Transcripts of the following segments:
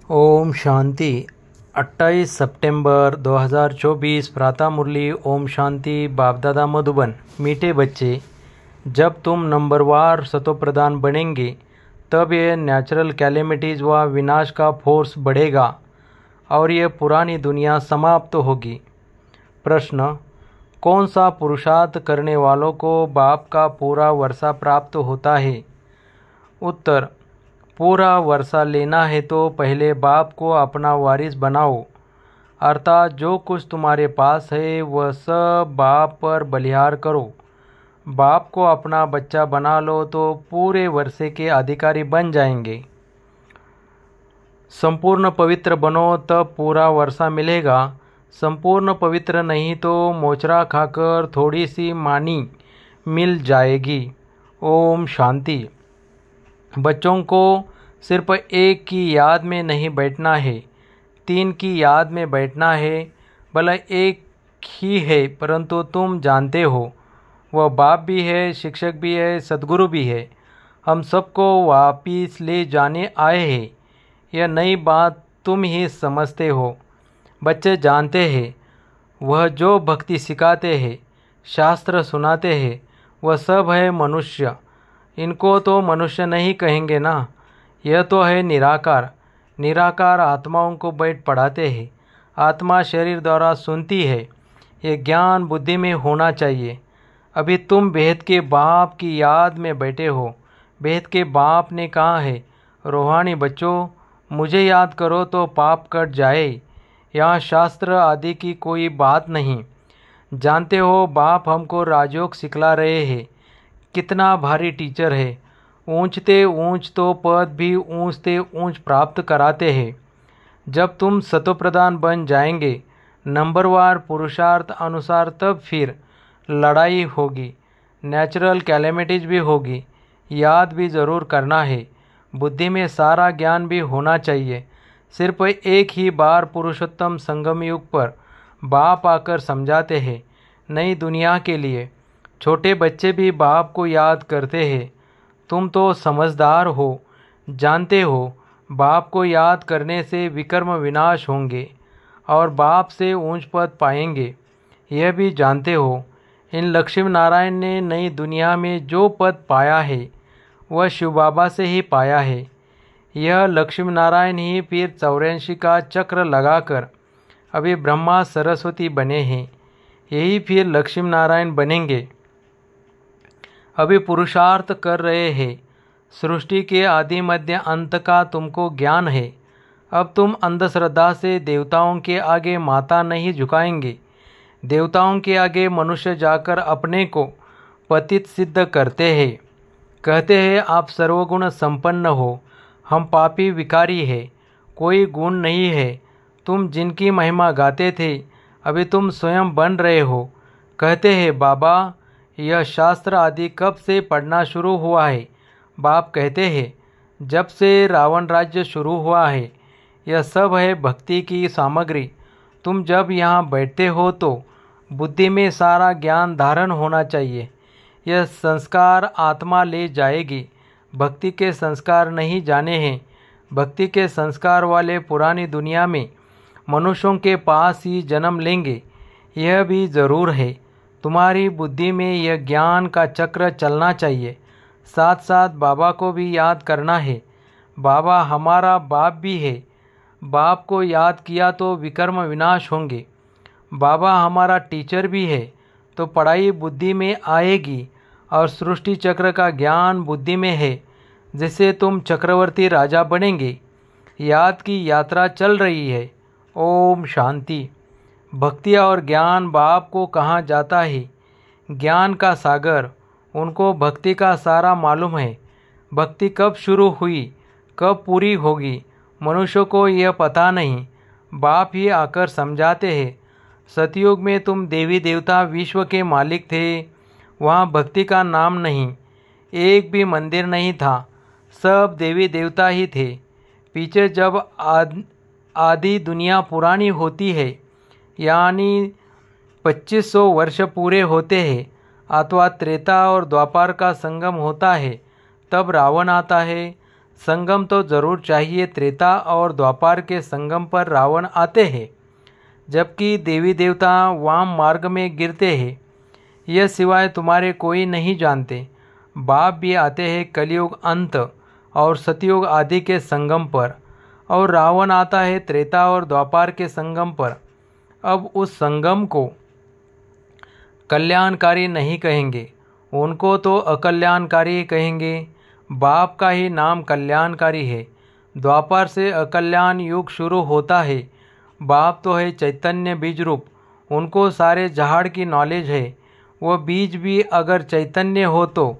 ओम शांति। 28 सितंबर 2024 प्रातः मुरली। ओम शांति। बाप दादा मधुबन। मीठे बच्चे, जब तुम नंबरवार सतोप्रधान बनेंगे तब ये नेचुरल कैलेमिटीज़ व विनाश का फोर्स बढ़ेगा और ये पुरानी दुनिया समाप्त होगी। प्रश्न: कौन सा पुरुषार्थ करने वालों को बाप का पूरा वर्षा प्राप्त होता है? उत्तर: पूरा वर्षा लेना है तो पहले बाप को अपना वारिस बनाओ, अर्थात जो कुछ तुम्हारे पास है वह सब बाप पर बलिहार करो। बाप को अपना बच्चा बना लो तो पूरे वर्षे के अधिकारी बन जाएंगे। संपूर्ण पवित्र बनो तब पूरा वर्षा मिलेगा। संपूर्ण पवित्र नहीं तो मोचरा खाकर थोड़ी सी मानी मिल जाएगी। ओम शांति। बच्चों को सिर्फ एक की याद में नहीं बैठना है, 3 की याद में बैठना है। भला एक ही है परंतु तुम जानते हो वह बाप भी है, शिक्षक भी है, सद्गुरु भी है। हम सबको वापिस ले जाने आए हैं। यह नई बात तुम ही समझते हो। बच्चे जानते हैं वह जो भक्ति सिखाते हैं, शास्त्र सुनाते हैं, वह सब है मनुष्य। इनको तो मनुष्य नहीं कहेंगे ना। यह तो है निराकार। निराकार आत्माओं को बैठ पढ़ाते हैं। आत्मा शरीर द्वारा सुनती है। ये ज्ञान बुद्धि में होना चाहिए। अभी तुम बेहद के बाप की याद में बैठे हो। बेहद के बाप ने कहा है, रूहानी बच्चों, मुझे याद करो तो पाप कट जाए। यहाँ शास्त्र आदि की कोई बात नहीं। जानते हो बाप हमको राजयोग सिखला रहे हैं। कितना भारी टीचर है। ऊंचते ऊंच तो पद भी ऊंचते ऊंच प्राप्त कराते हैं। जब तुम सतोप्रधान बन जाएंगे नंबरवार पुरुषार्थ अनुसार, तब फिर लड़ाई होगी, नेचुरल कैलेमिटीज भी होगी। याद भी ज़रूर करना है। बुद्धि में सारा ज्ञान भी होना चाहिए। सिर्फ एक ही बार पुरुषोत्तम संगम युग पर बाप आकर समझाते हैं, नई दुनिया के लिए। छोटे बच्चे भी बाप को याद करते हैं। तुम तो समझदार हो, जानते हो बाप को याद करने से विकर्म विनाश होंगे और बाप से ऊंच पद पाएंगे। यह भी जानते हो इन लक्ष्मी नारायण ने नई दुनिया में जो पद पाया है वह शिव बाबा से ही पाया है। यह लक्ष्मी नारायण ही फिर 84 का चक्र लगाकर अभी ब्रह्मा सरस्वती बने हैं। यही फिर लक्ष्मी नारायण बनेंगे। अभी पुरुषार्थ कर रहे हैं। सृष्टि के आदि मध्य अंत का तुमको ज्ञान है। अब तुम अंधश्रद्धा से देवताओं के आगे माथा नहीं झुकाएंगे। देवताओं के आगे मनुष्य जाकर अपने को पतित सिद्ध करते हैं। कहते हैं आप सर्वगुण संपन्न हो, हम पापी विकारी है, कोई गुण नहीं है। तुम जिनकी महिमा गाते थे अभी तुम स्वयं बन रहे हो। कहते हैं बाबा यह शास्त्र आदि कब से पढ़ना शुरू हुआ है? बाप कहते हैं जब से रावण राज्य शुरू हुआ है। यह सब है भक्ति की सामग्री। तुम जब यहाँ बैठते हो तो बुद्धि में सारा ज्ञान धारण होना चाहिए। यह संस्कार आत्मा ले जाएगी। भक्ति के संस्कार नहीं जाने हैं। भक्ति के संस्कार वाले पुरानी दुनिया में मनुष्यों के पास ही जन्म लेंगे। यह भी ज़रूर है। तुम्हारी बुद्धि में यह ज्ञान का चक्र चलना चाहिए। साथ साथ बाबा को भी याद करना है। बाबा हमारा बाप भी है। बाप को याद किया तो विकर्म विनाश होंगे। बाबा हमारा टीचर भी है तो पढ़ाई बुद्धि में आएगी और सृष्टि चक्र का ज्ञान बुद्धि में है, जिससे तुम चक्रवर्ती राजा बनेंगे। याद की यात्रा चल रही है। ओम शांति। भक्ति और ज्ञान बाप को कहाँ जाता है? ज्ञान का सागर। उनको भक्ति का सारा मालूम है। भक्ति कब शुरू हुई, कब पूरी होगी, मनुष्य को यह पता नहीं। बाप ही आकर समझाते हैं। सतयुग में तुम देवी देवता विश्व के मालिक थे। वहाँ भक्ति का नाम नहीं, एक भी मंदिर नहीं था। सब देवी देवता ही थे। पीछे जब आदि दुनिया पुरानी होती है, यानी 2500 वर्ष पूरे होते हैं, अथवा त्रेता और द्वापर का संगम होता है, तब रावण आता है। संगम तो जरूर चाहिए। त्रेता और द्वापर के संगम पर रावण आते हैं, जबकि देवी देवता वाम मार्ग में गिरते हैं। यह सिवाय तुम्हारे कोई नहीं जानते। बाप भी आते हैं कलयुग अंत और सतयुग आदि के संगम पर, और रावण आता है त्रेता और द्वापर के संगम पर। अब उस संगम को कल्याणकारी नहीं कहेंगे, उनको तो अकल्याणकारी कहेंगे। बाप का ही नाम कल्याणकारी है। द्वापर से अकल्याण युग शुरू होता है। बाप तो है चैतन्य बीज रूप, उनको सारे झाड़ की नॉलेज है। वो बीज भी अगर चैतन्य हो तो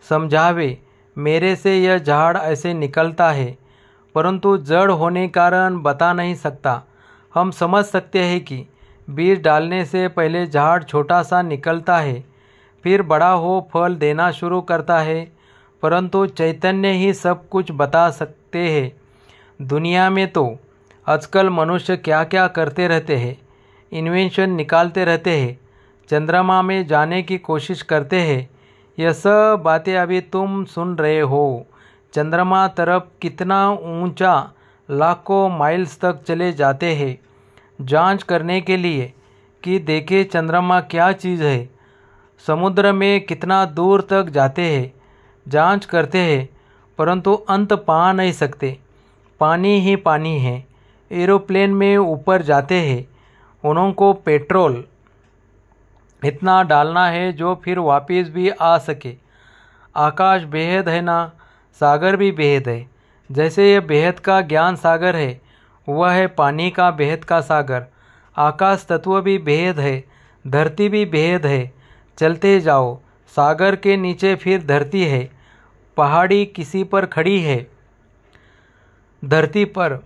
समझावे, मेरे से यह झाड़ ऐसे निकलता है, परंतु जड़ होने कारण बता नहीं सकता। हम समझ सकते हैं कि बीज डालने से पहले झाड़ छोटा सा निकलता है, फिर बड़ा हो फल देना शुरू करता है, परंतु चैतन्य ही सब कुछ बता सकते हैं। दुनिया में तो आजकल मनुष्य क्या क्या करते रहते हैं, इन्वेंशन निकालते रहते हैं, चंद्रमा में जाने की कोशिश करते हैं। यह सब बातें अभी तुम सुन रहे हो। चंद्रमा तरफ कितना ऊंचा लाखों माइल्स तक चले जाते हैं जांच करने के लिए कि देखे चंद्रमा क्या चीज़ है। समुद्र में कितना दूर तक जाते हैं, जांच करते हैं, परंतु अंत पा नहीं सकते। पानी ही पानी है। एरोप्लेन में ऊपर जाते हैं, उनको पेट्रोल इतना डालना है जो फिर वापस भी आ सके। आकाश बेहद है ना, सागर भी बेहद है। जैसे यह बेहद का ज्ञान सागर है, वह है पानी का बेहद का सागर। आकाश तत्व भी बेहद है, धरती भी बेहद है। चलते जाओ, सागर के नीचे फिर धरती है। पहाड़ी किसी पर खड़ी है धरती पर,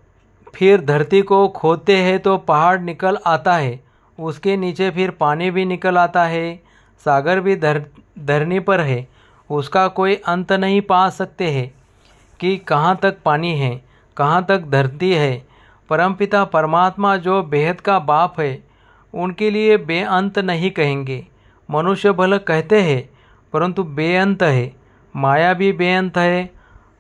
फिर धरती को खोदते हैं तो पहाड़ निकल आता है, उसके नीचे फिर पानी भी निकल आता है। सागर भी धरनी पर है, उसका कोई अंत नहीं पा सकते हैं कि कहाँ तक पानी है, कहाँ तक धरती है। परमपिता परमात्मा जो बेहद का बाप है, उनके लिए बेअंत नहीं कहेंगे। मनुष्य भले कहते हैं, परंतु बेअंत है। माया भी बेअंत है,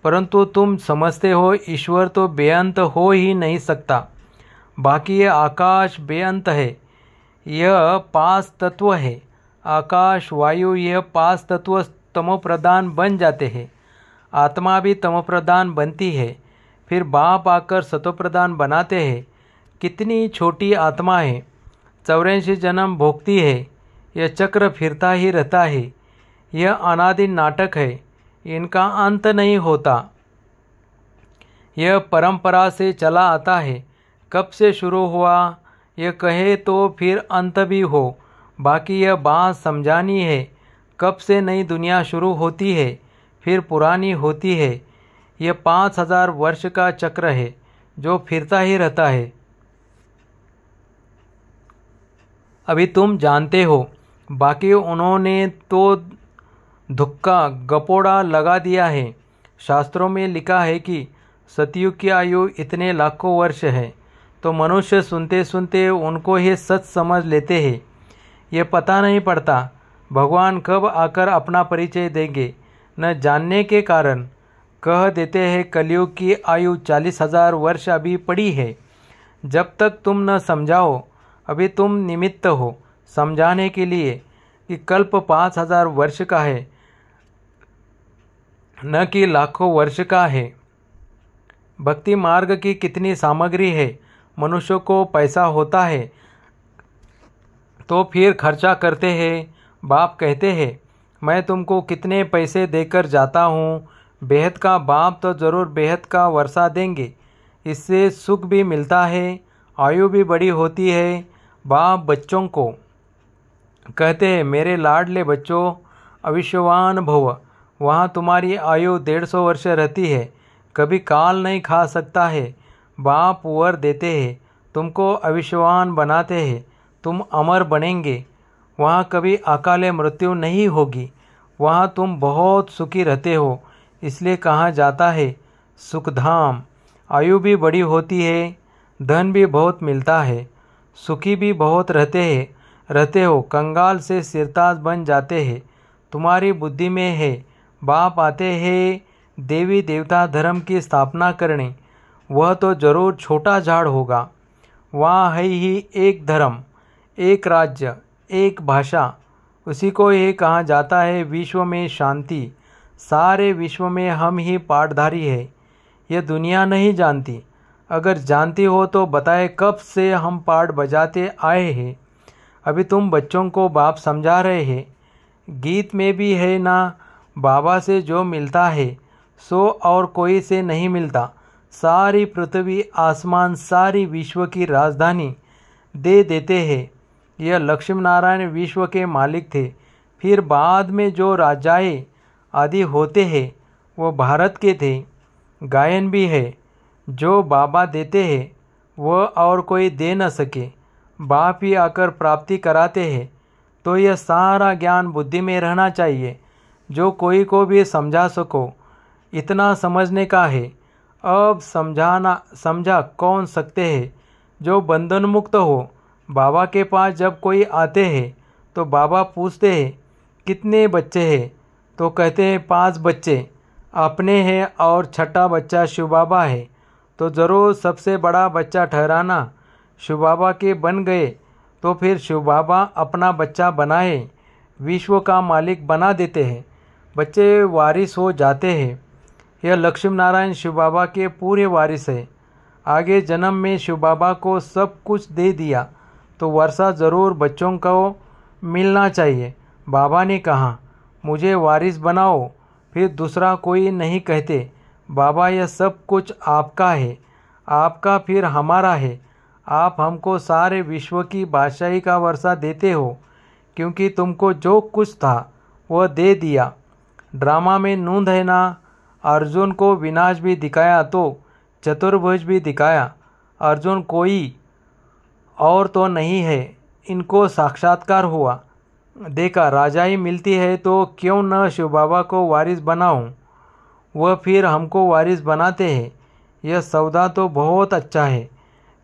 परंतु तुम समझते हो ईश्वर तो बेअंत हो ही नहीं सकता। बाकी ये आकाश बेअंत है, यह 5 तत्व है। आकाश वायु यह 5 तत्व तमोप्रधान बन जाते हैं। आत्मा भी तमोप्रधान बनती है, फिर बाप आकर सतोप्रधान बनाते हैं। कितनी छोटी आत्मा है, 84 जन्म भोगती है। यह चक्र फिरता ही रहता है। यह अनादि नाटक है, इनका अंत नहीं होता। यह परंपरा से चला आता है। कब से शुरू हुआ यह कहे तो फिर अंत भी हो। बाकी यह बात समझानी है, कब से नई दुनिया शुरू होती है, फिर पुरानी होती है। यह 5000 वर्ष का चक्र है जो फिरता ही रहता है। अभी तुम जानते हो, बाकी उन्होंने तो धुक्का गपोड़ा लगा दिया है। शास्त्रों में लिखा है कि सतयुग की आयु इतने लाखों वर्ष है, तो मनुष्य सुनते सुनते उनको ही सच समझ लेते हैं। ये पता नहीं पड़ता भगवान कब आकर अपना परिचय देंगे। न जानने के कारण कह देते हैं कलयुग की आयु 40,000 वर्ष अभी पड़ी है। जब तक तुम न समझाओ, अभी तुम निमित्त हो समझाने के लिए कि कल्प 5000 वर्ष का है, न कि लाखों वर्ष का है। भक्ति मार्ग की कितनी सामग्री है। मनुष्य को पैसा होता है तो फिर खर्चा करते हैं। बाप कहते हैं, मैं तुमको कितने पैसे देकर जाता हूँ। बेहद का बाप तो ज़रूर बेहद का वर्षा देंगे, इससे सुख भी मिलता है, आयु भी बड़ी होती है। बाप बच्चों को कहते हैं, मेरे लाडले बच्चों अविश्वान भव। वहाँ तुम्हारी आयु 150 वर्ष रहती है, कभी काल नहीं खा सकता है। बाप वर देते हैं, तुमको अविश्वान बनाते हैं, तुम अमर बनेंगे। वहाँ कभी अकाले मृत्यु नहीं होगी। वहाँ तुम बहुत सुखी रहते हो, इसलिए कहा जाता है सुखधाम। आयु भी बड़ी होती है, धन भी बहुत मिलता है, सुखी भी बहुत रहते हो। कंगाल से सिरताज बन जाते हैं। तुम्हारी बुद्धि में है। बाप आते हैं देवी देवता धर्म की स्थापना करने, वह तो जरूर छोटा झाड़ होगा। वहाँ है ही एक धर्म, एक राज्य, एक भाषा, उसी को ही कहा जाता है विश्व में शांति। सारे विश्व में हम ही पाठधारी है। यह दुनिया नहीं जानती। अगर जानती हो तो बताए कब से हम पाठ बजाते आए हैं। अभी तुम बच्चों को बाप समझा रहे हैं। गीत में भी है ना, बाबा से जो मिलता है सो और कोई से नहीं मिलता। सारी पृथ्वी आसमान सारी विश्व की राजधानी दे देते हैं। यह लक्ष्मी नारायण विश्व के मालिक थे। फिर बाद में जो राजाएं आदि होते हैं वो भारत के थे। गायन भी है, जो बाबा देते हैं वह और कोई दे न सके, बाप ही आकर प्राप्ति कराते हैं। तो यह सारा ज्ञान बुद्धि में रहना चाहिए, जो कोई को भी समझा सको। इतना समझने का है। अब समझा कौन सकते हैं जो बंधन मुक्त हो। बाबा के पास जब कोई आते हैं तो बाबा पूछते हैं कितने बच्चे हैं, तो कहते हैं 5 बच्चे अपने हैं और छठा बच्चा शिव बाबा है। तो ज़रूर सबसे बड़ा बच्चा ठहराना। शिव बाबा के बन गए तो फिर शिव बाबा अपना बच्चा बनाए, विश्व का मालिक बना देते हैं। बच्चे वारिस हो जाते हैं। यह लक्ष्मी नारायण शिव बाबा के पूरे वारिस है। आगे जन्म में शिव बाबा को सब कुछ दे दिया तो वर्षा ज़रूर बच्चों को मिलना चाहिए। बाबा ने कहा मुझे वारिस बनाओ, फिर दूसरा कोई नहीं कहते। बाबा यह सब कुछ आपका है, आपका फिर हमारा है। आप हमको सारे विश्व की बादशाही का वर्षा देते हो, क्योंकि तुमको जो कुछ था वह दे दिया। ड्रामा में नूंद है ना, अर्जुन को विनाश भी दिखाया तो चतुर्भुज भी दिखाया। अर्जुन कोई और तो नहीं है, इनको साक्षात्कार हुआ। देखा राजाई मिलती है तो क्यों न शिव बाबा को वारिस बनाऊं। वह फिर हमको वारिस बनाते हैं। यह सौदा तो बहुत अच्छा है।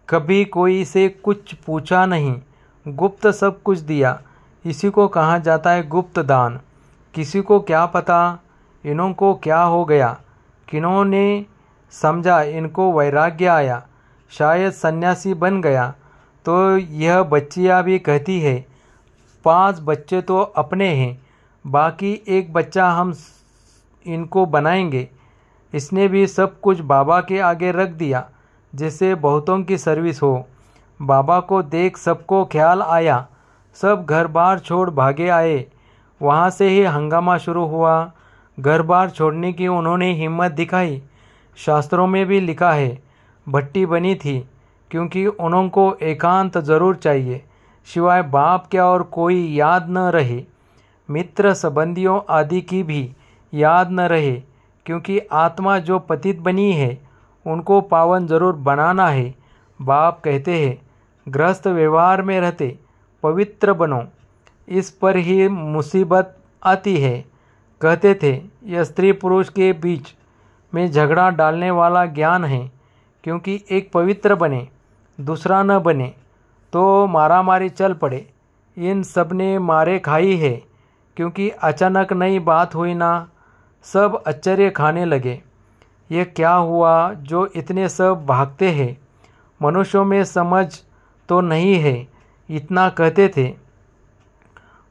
कभी कोई से कुछ पूछा नहीं, गुप्त सब कुछ दिया। इसी को कहा जाता है गुप्त दान। किसी को क्या पता इन्हों को क्या हो गया, किन्होंने समझा इनको वैराग्य आया, शायद सन्यासी बन गया। तो यह बच्चियाँ भी कहती है 5 बच्चे तो अपने हैं, बाकी एक बच्चा हम इनको बनाएंगे। इसने भी सब कुछ बाबा के आगे रख दिया, जिससे बहुतों की सर्विस हो। बाबा को देख सबको ख्याल आया, सब घर बार छोड़ भागे आए। वहाँ से ही हंगामा शुरू हुआ। घर बार छोड़ने की उन्होंने हिम्मत दिखाई। शास्त्रों में भी लिखा है भट्टी बनी थी, क्योंकि उनको एकांत जरूर चाहिए, सिवाय बाप के और कोई याद न रहे। मित्र संबंधियों आदि की भी याद न रहे, क्योंकि आत्मा जो पतित बनी है उनको पावन जरूर बनाना है। बाप कहते हैं गृहस्थ व्यवहार में रहते पवित्र बनो, इस पर ही मुसीबत आती है। कहते थे यह स्त्री पुरुष के बीच में झगड़ा डालने वाला ज्ञान है, क्योंकि एक पवित्र बने दूसरा न बने तो मारामारी चल पड़े। इन सब ने मारे खाई है, क्योंकि अचानक नई बात हुई ना, सब आश्चर्य खाने लगे। ये क्या हुआ जो इतने सब भागते हैं, मनुष्यों में समझ तो नहीं है, इतना कहते थे।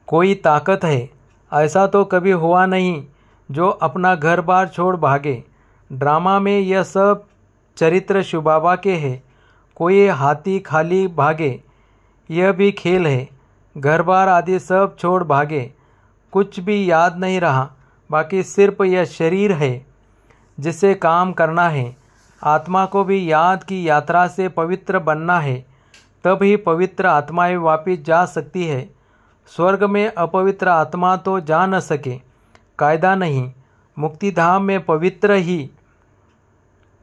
कोई ताकत है, ऐसा तो कभी हुआ नहीं जो अपना घर बार छोड़ भागे। ड्रामा में यह सब चरित्र शिव बाबा के हैं। कोई हाथी खाली भागे, यह भी खेल है। घर बार आदि सब छोड़ भागे, कुछ भी याद नहीं रहा, बाकी सिर्फ यह शरीर है जिसे काम करना है। आत्मा को भी याद की यात्रा से पवित्र बनना है, तब ही पवित्र आत्माएं वापिस जा सकती है। स्वर्ग में अपवित्र आत्मा तो जा न सके, कायदा नहीं। मुक्ति धाम में पवित्र ही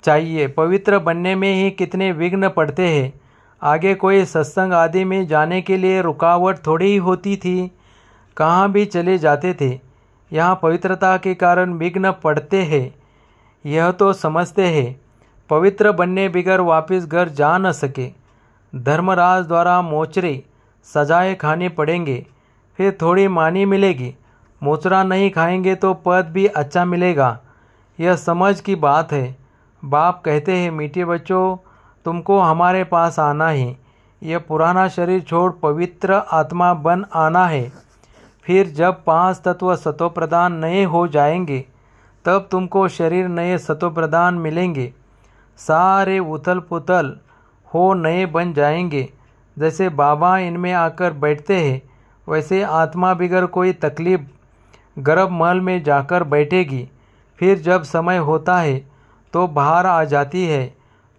चाहिए। पवित्र बनने में ही कितने विघ्न पड़ते हैं। आगे कोई सत्संग आदि में जाने के लिए रुकावट थोड़ी ही होती थी, कहाँ भी चले जाते थे। यहाँ पवित्रता के कारण विघ्न पड़ते हैं, यह तो समझते हैं। पवित्र बनने बिगर वापस घर जा न सके। धर्मराज द्वारा मोचरे सजाए खाने पड़ेंगे, फिर थोड़ी मानी मिलेगी। मोचरा नहीं खाएंगे तो पद भी अच्छा मिलेगा। यह समझ की बात है। बाप कहते हैं, मीठे बच्चों, तुमको हमारे पास आना है। यह पुराना शरीर छोड़ पवित्र आत्मा बन आना है। फिर जब 5 तत्व सतोप्रधान नए हो जाएंगे तब तुमको शरीर नए सतोप्रधान मिलेंगे। सारे उथल पुथल हो नए बन जाएंगे। जैसे बाबा इनमें आकर बैठते हैं वैसे आत्मा बिगर कोई तकलीफ गर्भ महल में जाकर बैठेगी। फिर जब समय होता है तो बाहर आ जाती है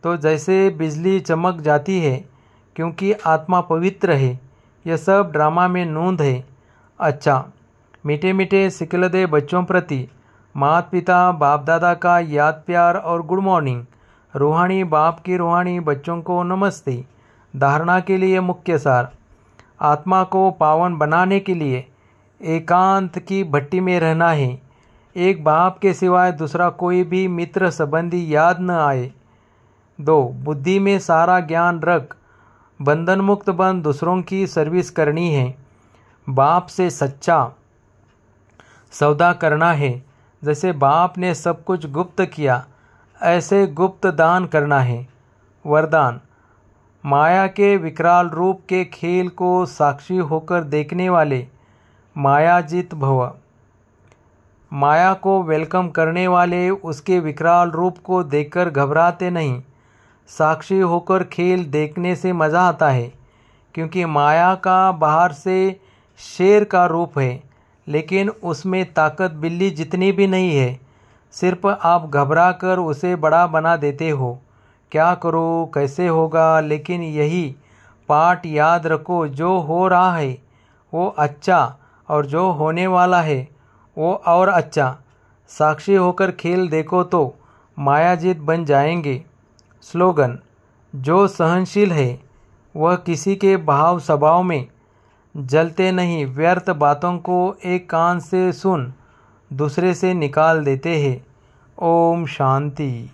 तो जैसे बिजली चमक जाती है, क्योंकि आत्मा पवित्र है। यह सब ड्रामा में नूंद है। अच्छा, मीठे मीठे सिकलदे बच्चों प्रति माता पिता बाप दादा का याद प्यार और गुड मॉर्निंग। रूहानी बाप की रूहानी बच्चों को नमस्ते। धारणा के लिए मुख्य सार। आत्मा को पावन बनाने के लिए एकांत की भट्टी में रहना है। एक बाप के सिवाय दूसरा कोई भी मित्र संबंधी याद न आए। 2. बुद्धि में सारा ज्ञान रख बंधन मुक्त बन दूसरों की सर्विस करनी है। बाप से सच्चा सौदा करना है। जैसे बाप ने सब कुछ गुप्त किया ऐसे गुप्त दान करना है। वरदान। माया के विकराल रूप के खेल को साक्षी होकर देखने वाले मायाजित भव। माया को वेलकम करने वाले उसके विकराल रूप को देखकर घबराते नहीं। साक्षी होकर खेल देखने से मज़ा आता है, क्योंकि माया का बाहर से शेर का रूप है, लेकिन उसमें ताकत बिल्ली जितनी भी नहीं है। सिर्फ आप घबरा कर उसे बड़ा बना देते हो। क्या करो, कैसे होगा, लेकिन यही पाठ याद रखो, जो हो रहा है वो अच्छा और जो होने वाला है वो और अच्छा। साक्षी होकर खेल देखो तो मायाजीत बन जाएंगे। स्लोगन। जो सहनशील है वह किसी के भाव स्वभाव में जलते नहीं। व्यर्थ बातों को एक कान से सुन दूसरे से निकाल देते हैं। ओम शांति।